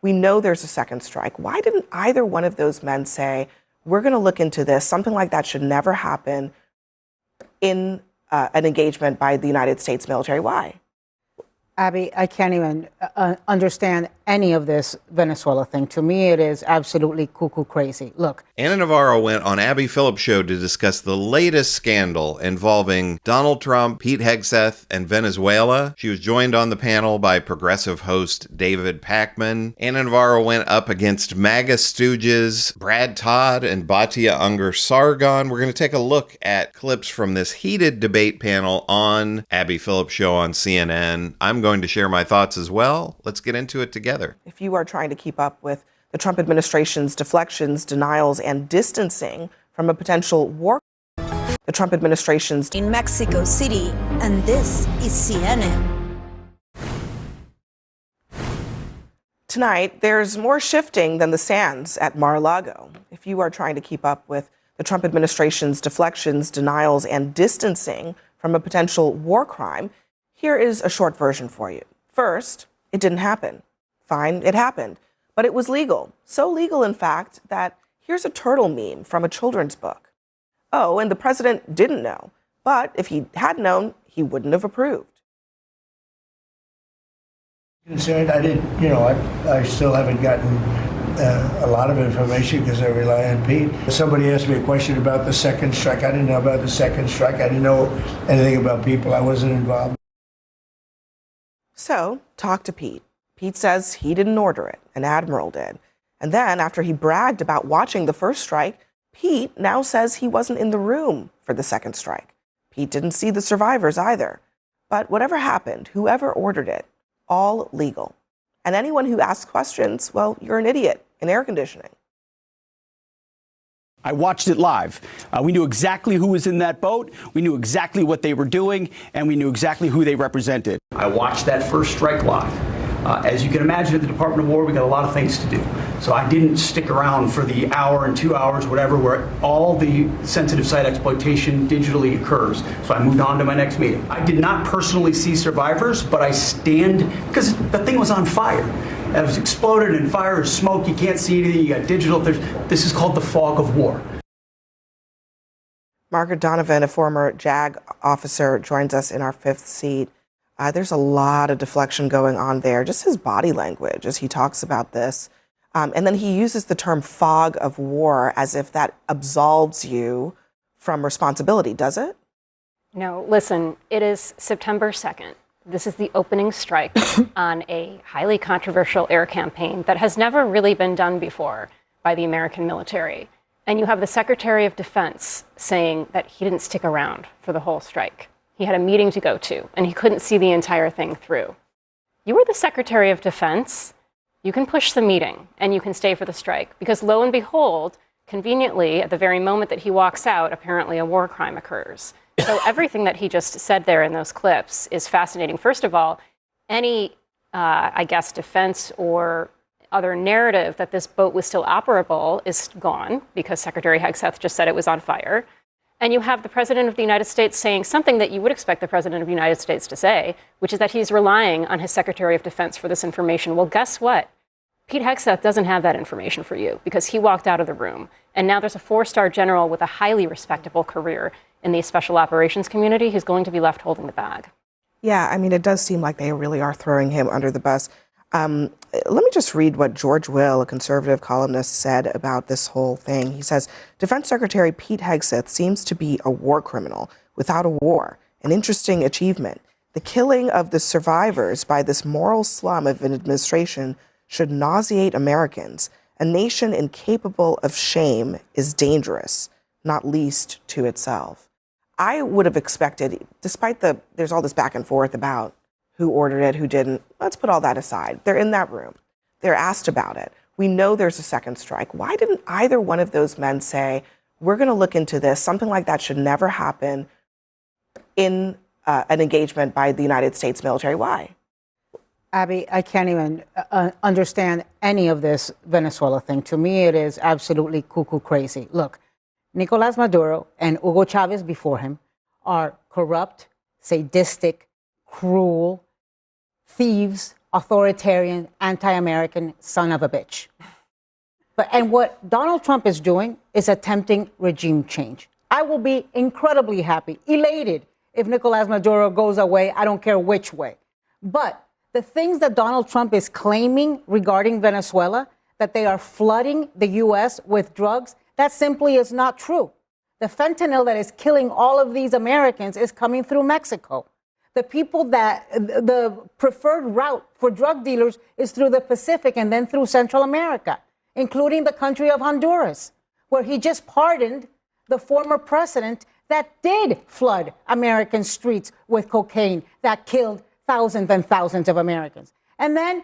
We know there's a second strike. Why didn't either one of those men say, we're going to look into this, something like that should never happen in an engagement by the United States military? Why? Abby, I can't even understand any of this Venezuela thing. To me, it is absolutely cuckoo crazy. Look. Anna Navarro went on Abby Phillip's show to discuss the latest scandal involving Donald Trump, Pete Hegseth, and Venezuela. She was joined on the panel by progressive host David Pakman. Anna Navarro went up against MAGA stooges Brad Todd and Batya Ungar-Sargon. We're going to take a look at clips from this heated debate panel on Abby Phillip's show on CNN. I'm going to share my thoughts as well. Let's get into it together. If you are trying to keep up with the Trump administration's deflections, denials, and distancing from a potential war, the Trump administration's in Mexico City, and this is CNN. Tonight, there's more shifting than the sands at Mar-a-Lago. If you are trying to keep up with the Trump administration's deflections, denials, and distancing from a potential war crime, here is a short version for you. First, it didn't happen. Fine, it happened. But it was legal. So legal, in fact, that here's a turtle meme from a children's book. Oh, and the president didn't know. But if he had known, he wouldn't have approved. Concerned, I didn't, I still haven't gotten a lot of information because I rely on Pete. Somebody asked me a question about the second strike. I didn't know about the second strike. I didn't know anything about people. I wasn't involved. So, talk to Pete. Pete says he didn't order it, an admiral did. And then, after he bragged about watching the first strike, Pete now says he wasn't in the room for the second strike. Pete didn't see the survivors either. But whatever happened, whoever ordered it, all legal. And anyone who asks questions, well, you're an idiot in air conditioning. I watched it live. We knew exactly who was in that boat. We knew exactly what they were doing, and we knew exactly who they represented. I watched that first strike live. As you can imagine, at the Department of War, we got a lot of things to do. So I didn't stick around for the hour and 2 hours, whatever, where all the sensitive site exploitation digitally occurs. So I moved on to my next meeting. I did not personally see survivors, but I stand, because the thing was on fire. It was exploded and fire and smoke. You can't see anything. You got digital. This is called the fog of war. Margaret Donovan, a former JAG officer, joins us in our fifth seat. There's a lot of deflection going on there, just his body language as he talks about this. And then he uses the term fog of war as if that absolves you from responsibility, does it? No, listen, it is September 2nd. This is the opening strike on a highly controversial air campaign that has never really been done before by the American military. And you have the Secretary of Defense saying that he didn't stick around for the whole strike. He had a meeting to go to, and he couldn't see the entire thing through. You were the Secretary of Defense. You can push the meeting, and you can stay for the strike, because lo and behold, conveniently, at the very moment that he walks out, apparently a war crime occurs. So everything that he just said there in those clips is fascinating. First of all, any, defense or other narrative that this boat was still operable is gone, because Secretary Hegseth just said it was on fire. And you have the President of the United States saying something that you would expect the President of the United States to say, which is that he's relying on his Secretary of Defense for this information. Well, guess what? Pete Hegseth doesn't have that information for you because he walked out of the room. And now there's a 4-star general with a highly respectable career in the special operations community who's going to be left holding the bag. Yeah, I mean, it does seem like they really are throwing him under the bus. Let me just read what George Will, a conservative columnist, said about this whole thing. He says, Defense Secretary Pete Hegseth seems to be a war criminal without a war, an interesting achievement. The killing of the survivors by this moral slum of an administration should nauseate Americans. A nation incapable of shame is dangerous, not least to itself. I would have expected, despite there's all this back and forth about who ordered it, who didn't. Let's put all that aside. They're in that room. They're asked about it. We know there's a second strike. Why didn't either one of those men say, we're going to look into this, something like that should never happen in an engagement by the United States military? Why? Abby, I can't even understand any of this Venezuela thing. To me, it is absolutely cuckoo crazy. Look, Nicolás Maduro and Hugo Chavez before him are corrupt, sadistic, cruel, thieves, authoritarian, anti-American son of a bitch. And what Donald Trump is doing is attempting regime change. I will be incredibly happy, elated, if Nicolás Maduro goes away. I don't care which way. But the things that Donald Trump is claiming regarding Venezuela, that they are flooding the U.S. with drugs, that simply is not true. The fentanyl that is killing all of these Americans is coming through Mexico. The people that the preferred route for drug dealers is through the Pacific and then through Central America, including the country of Honduras, where he just pardoned the former president that did flood American streets with cocaine that killed thousands and thousands of Americans. And then,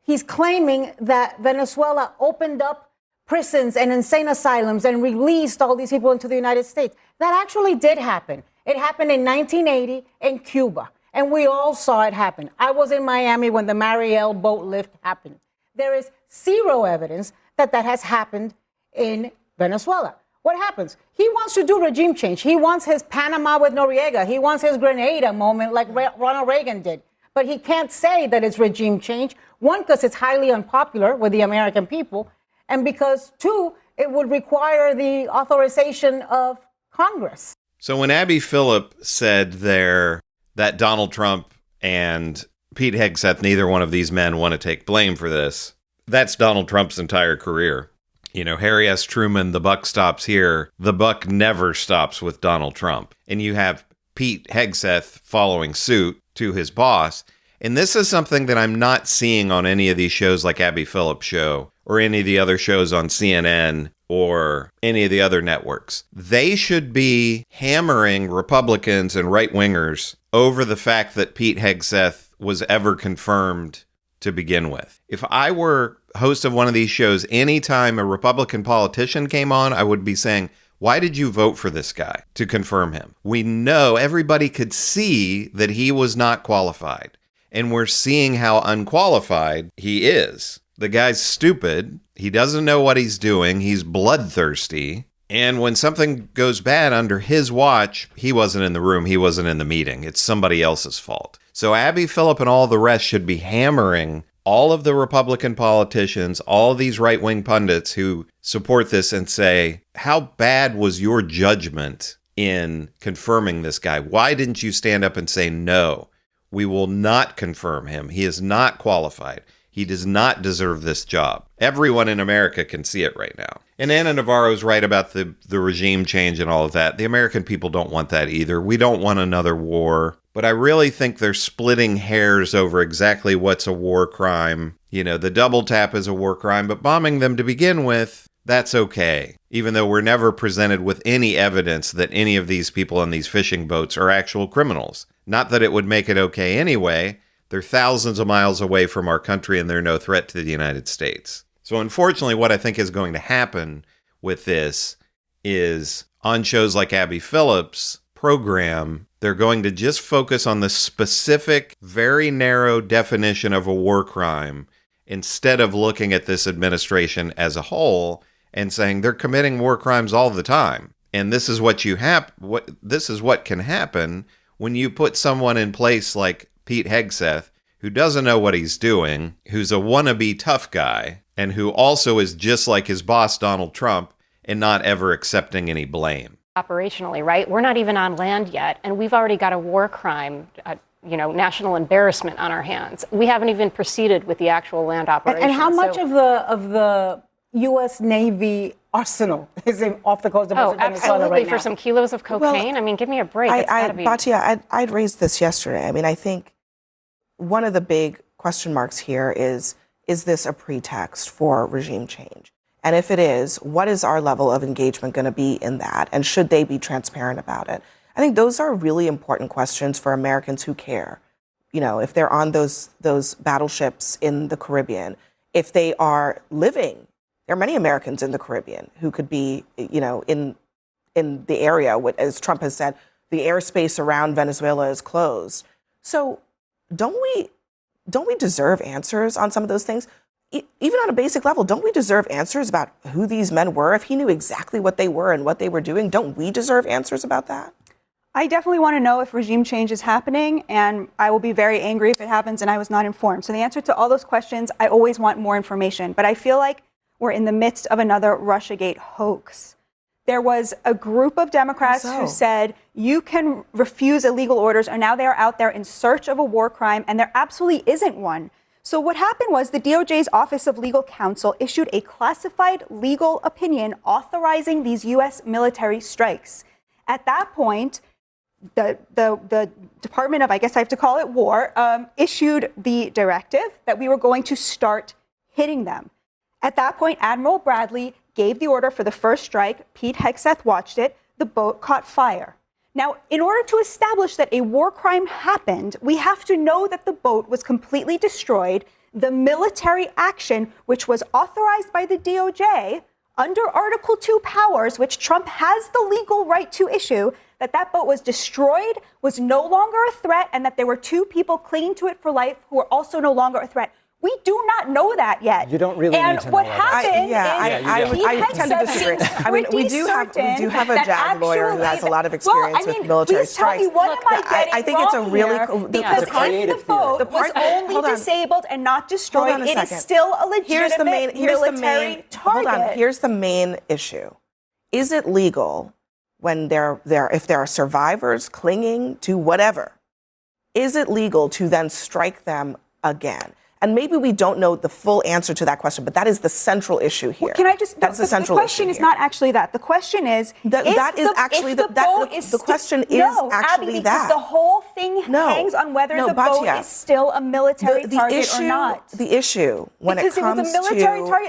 he's claiming that Venezuela opened up prisons and insane asylums and released all these people into the United States. That actually did happen. It happened in 1980 in Cuba, and we all saw it happen. I was in Miami when the Mariel boat lift happened. There is zero evidence that has happened in Venezuela. What happens? He wants to do regime change. He wants his Panama with Noriega. He wants his Grenada moment like Ronald Reagan did. But he can't say that it's regime change. One, because it's highly unpopular with the American people. And because, two, it would require the authorization of Congress. So when Abby Phillip said there that Donald Trump and Pete Hegseth, neither one of these men want to take blame for this, that's Donald Trump's entire career. Harry S. Truman, the buck stops here. The buck never stops with Donald Trump. And you have Pete Hegseth following suit to his boss. And this is something that I'm not seeing on any of these shows like Abby Phillip's show or any of the other shows on CNN or any of the other networks. They should be hammering Republicans and right-wingers over the fact that Pete Hegseth was ever confirmed to begin with. If I were host of one of these shows, anytime a Republican politician came on, I would be saying, why did you vote for this guy to confirm him? We know everybody could see that he was not qualified. And we're seeing how unqualified he is. The guy's stupid. He doesn't know what he's doing. He's bloodthirsty. And when something goes bad under his watch, he wasn't in the room. He wasn't in the meeting. It's somebody else's fault. So Abby Phillip and all the rest should be hammering all of the Republican politicians, all these right-wing pundits who support this and say, how bad was your judgment in confirming this guy? Why didn't you stand up and say, no, we will not confirm him. He is not qualified. He does not deserve this job. Everyone in America can see it right now. And Anna Navarro's right about the regime change and all of that. The American people don't want that either. We don't want another war. But I really think they're splitting hairs over exactly what's a war crime. The double tap is a war crime, but bombing them to begin with, that's okay. Even though we're never presented with any evidence that any of these people on these fishing boats are actual criminals. Not that it would make it okay anyway. They're thousands of miles away from our country and they're no threat to the United States. So unfortunately, what I think is going to happen with this is on shows like Abby Phillip's program, they're going to just focus on the specific, very narrow definition of a war crime instead of looking at this administration as a whole and saying they're committing war crimes all the time. And this is what this is what can happen when you put someone in place like Pete Hegseth, who doesn't know what he's doing, who's a wannabe tough guy, and who also is just like his boss, Donald Trump, and not ever accepting any blame. Operationally, right? We're not even on land yet, and we've already got a war crime, national embarrassment on our hands. We haven't even proceeded with the actual land operation. And how much of the U.S. Navy arsenal is off the coast of Venezuela absolutely, right now? for some kilos of cocaine? Give me a break. Batya, I'd raised this yesterday. I think one of the big question marks here is this a pretext for regime change? And if it is, what is our level of engagement going to be in that? And should they be transparent about it? I think those are really important questions for Americans who care. If they're on those battleships in the Caribbean, if they are living, there are many Americans in the Caribbean who could be, in the area, as Trump has said, the airspace around Venezuela is closed. So don't we deserve answers on some of those things? Even on a basic level, don't we deserve answers about who these men were? If he knew exactly what they were and what they were doing, don't we deserve answers about that? I definitely want to know if regime change is happening, and I will be very angry if it happens and I was not informed. So the answer to all those questions, I always want more information. But I feel like we're in the midst of another Russiagate hoax. There was a group of Democrats who said you can refuse illegal orders, and now they are out there in search of a war crime, and there absolutely isn't one. So what happened was the DOJ's Office of Legal Counsel issued a classified legal opinion authorizing these U.S. military strikes. At that point, the Department of, I guess I have to call it War, issued the directive that we were going to start hitting them. At that point, Admiral Bradley gave the order for the first strike. Pete Hegseth watched it. The boat caught fire. Now, in order to establish that a war crime happened, we have to know that the boat was completely destroyed. The military action, which was authorized by the DOJ under Article 2 powers, which Trump has the legal right to issue, that boat was destroyed, was no longer a threat, and that there were two people clinging to it for life who were also no longer a threat. We do not know that yet. You don't really need to know what that. happened I tend to disagree. I mean, we do have a JAG lawyer who has a lot of experience with military strikes. Please tell me, what am I getting I think it's a really because if the boat was only disabled and not destroyed, it is still a legitimate military target. Hold on. Here's the main issue: is it legal when if there are survivors clinging to whatever? Is it legal to then strike them again? And maybe we don't know the full answer to that question, but that is the central issue here. Well, can I just? That's the central issue. The question is not actually that. The question is the question is actually that. Because the whole thing hangs on whether the boat is still a military target or not. The issue when it comes to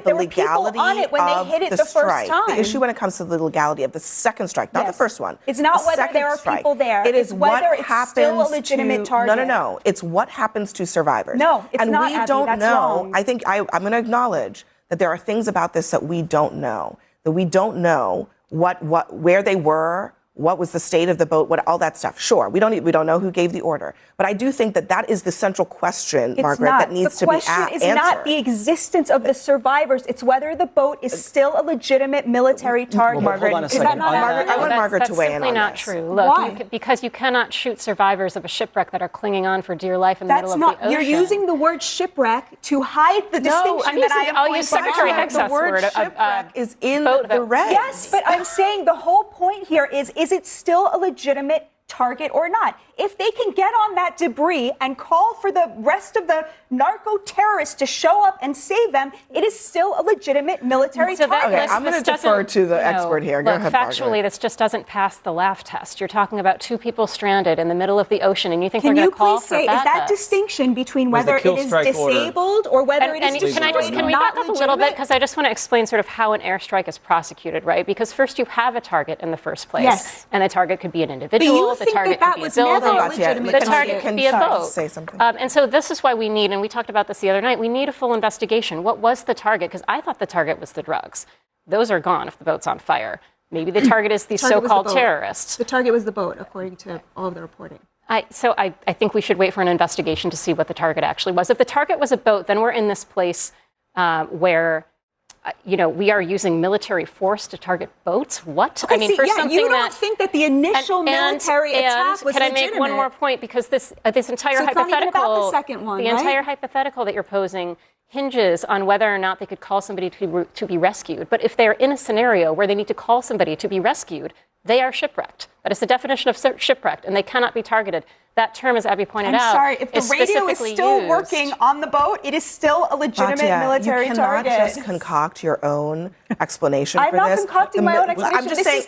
the legality on it when they hit it the first time. The issue when it comes to the legality of the second strike, not the first one. It's not whether there are people there. It is whether it's still a legitimate target. No. It's what happens to survires. No, it's not. We don't know. I think I'm going to acknowledge that there are things about this that we don't know. That we don't know where they were, what was the state of the boat, all that stuff. Sure, we don't know who gave the order, but I do think that is the central question, Margaret, that needs to be answered. The question is not the existence of the survivors; it's whether the boat is still a legitimate military target. Well, Margaret, hold on a second. I want Margaret to weigh in on this. That's simply not true. Look, because you cannot shoot survivors of a shipwreck that are clinging on for dear life in the middle of the ocean. You're using the word shipwreck to hide the distinction that I am I'll use Secretary Hegseth's word. The word shipwreck is in the red. Yes, but I'm saying the whole point here is it still a legitimate target or not? If they can get on that debris and call for the rest of the narco-terrorists to show up and save them, it is still a legitimate military target. Okay, I'm going to defer to the expert here. Go ahead, factually, Margaret. this just doesn't pass the laugh test. You're talking about two people stranded in the middle of the ocean, and you think we're going to call for backup. Can you please say, is that distinction between whether it is disabled or whether it is destroyed? Can we back up a little bit? Because I just want to explain sort of how an airstrike is prosecuted, right? Because first you have a target in the first place. Yes. And the target could be an individual. The target could be a building. The target could be a boat. Say something. And so this is why we need, and we talked about this the other night, we need a full investigation. What was the target? Because I thought the target was the drugs. Those are gone if the boat's on fire. Maybe the target is the so-called terrorists. The target was the boat, according to all of the reporting. I think we should wait for an investigation to see what the target actually was. If the target was a boat, then we're in this place where we are using military force to target boats. What? Okay, you don't think that the initial military attack was legitimate. Can I make one more point? Because this entire hypothetical, not even about the second one, entire hypothetical that you're posing hinges on whether or not they could call somebody to be rescued. But if they're in a scenario where they need to call somebody to be rescued, they are shipwrecked. That is the definition of shipwrecked, and they cannot be targeted. That term, as Abby pointed out, I'm sorry, if the radio is still working on the boat, it is still a legitimate military target. You cannot just concoct your own explanation for this. I'm not concocting my own explanation. I'm just saying,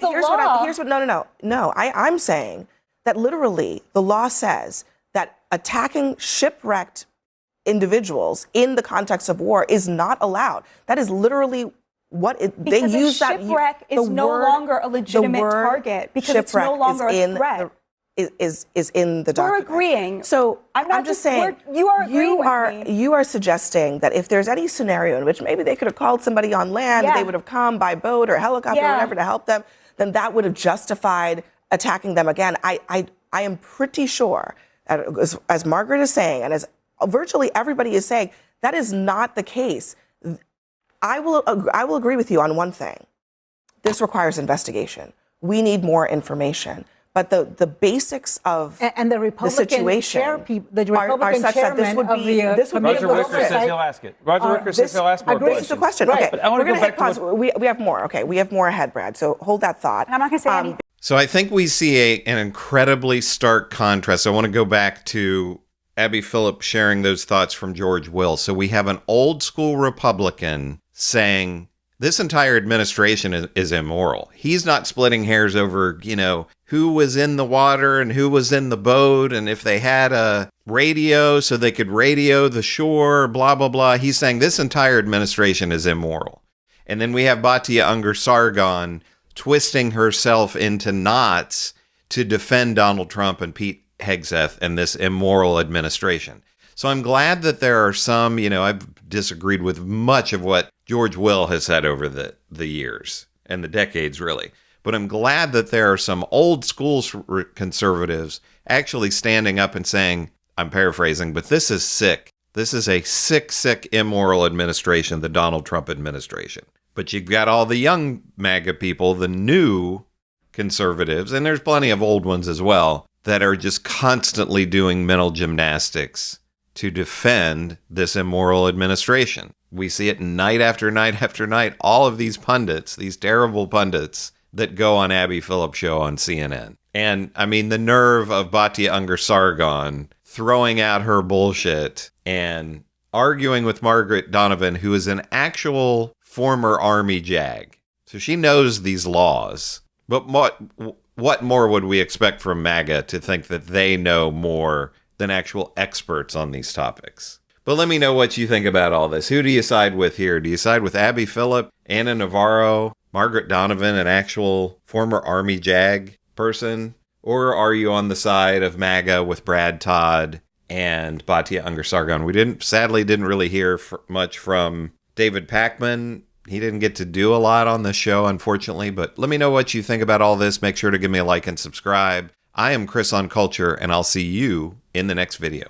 I'm saying that literally the law says that attacking shipwrecked individuals in the context of war is not allowed. That is literally what they use. Because a shipwreck is no longer a legitimate target because it's no longer a threat. Is in the document. We're agreeing. So I'm just saying, you are agreeing with me. You are suggesting that if there's any scenario in which maybe they could have called somebody on land, they would have come by boat or helicopter or whatever to help them, then that would have justified attacking them again. I am pretty sure, as Margaret is saying, and as virtually everybody is saying, that is not the case. I will agree with you on one thing. This requires investigation. We need more information. but the basics of And the Republican situation the Republican such that this would be this would Roger Wicker says he'll ask it. Roger Wicker says he'll ask more questions. This is the question. Right. Okay, But I want we're to going go to back hit pause. We have more. Okay, we have more ahead, Brad. So hold that thought. And I'm not going to say anything. So I think we see an incredibly stark contrast. I want to go back to Abby Phillip sharing those thoughts from George Will. So we have an old school Republican saying this entire administration is immoral. He's not splitting hairs over, who was in the water and who was in the boat and if they had a radio so they could radio the shore, blah, blah, blah. He's saying this entire administration is immoral. And then we have Batya Ungar-Sargon twisting herself into knots to defend Donald Trump and Pete Hegseth and this immoral administration. So I'm glad that there are some, I've disagreed with much of what George Will has said over the years and the decades, really. But I'm glad that there are some old school conservatives actually standing up and saying, I'm paraphrasing, but this is sick. This is a sick, sick, immoral administration, the Donald Trump administration. But you've got all the young MAGA people, the new conservatives, and there's plenty of old ones as well, that are just constantly doing mental gymnastics to defend this immoral administration. We see it night after night after night. All of these pundits, these terrible pundits that go on Abby Phillip show on CNN. And I mean, the nerve of Batya Ungar-Sargon throwing out her bullshit and arguing with Margaret Donovan, who is an actual former Army JAG. So she knows these laws. But what more would we expect from MAGA to think that they know more than actual experts on these topics? But let me know what you think about all this. Who do you side with here? Do you side with Abby Phillip, Anna Navarro, Margaret Donovan, an actual former Army JAG person? Or are you on the side of MAGA with Brad Todd and Batya Ungar-Sargon? We sadly didn't really hear much from David Pakman. He didn't get to do a lot on the show, unfortunately, but let me know what you think about all this. Make sure to give me a like and subscribe. I am Chris on Culture, and I'll see you in the next video.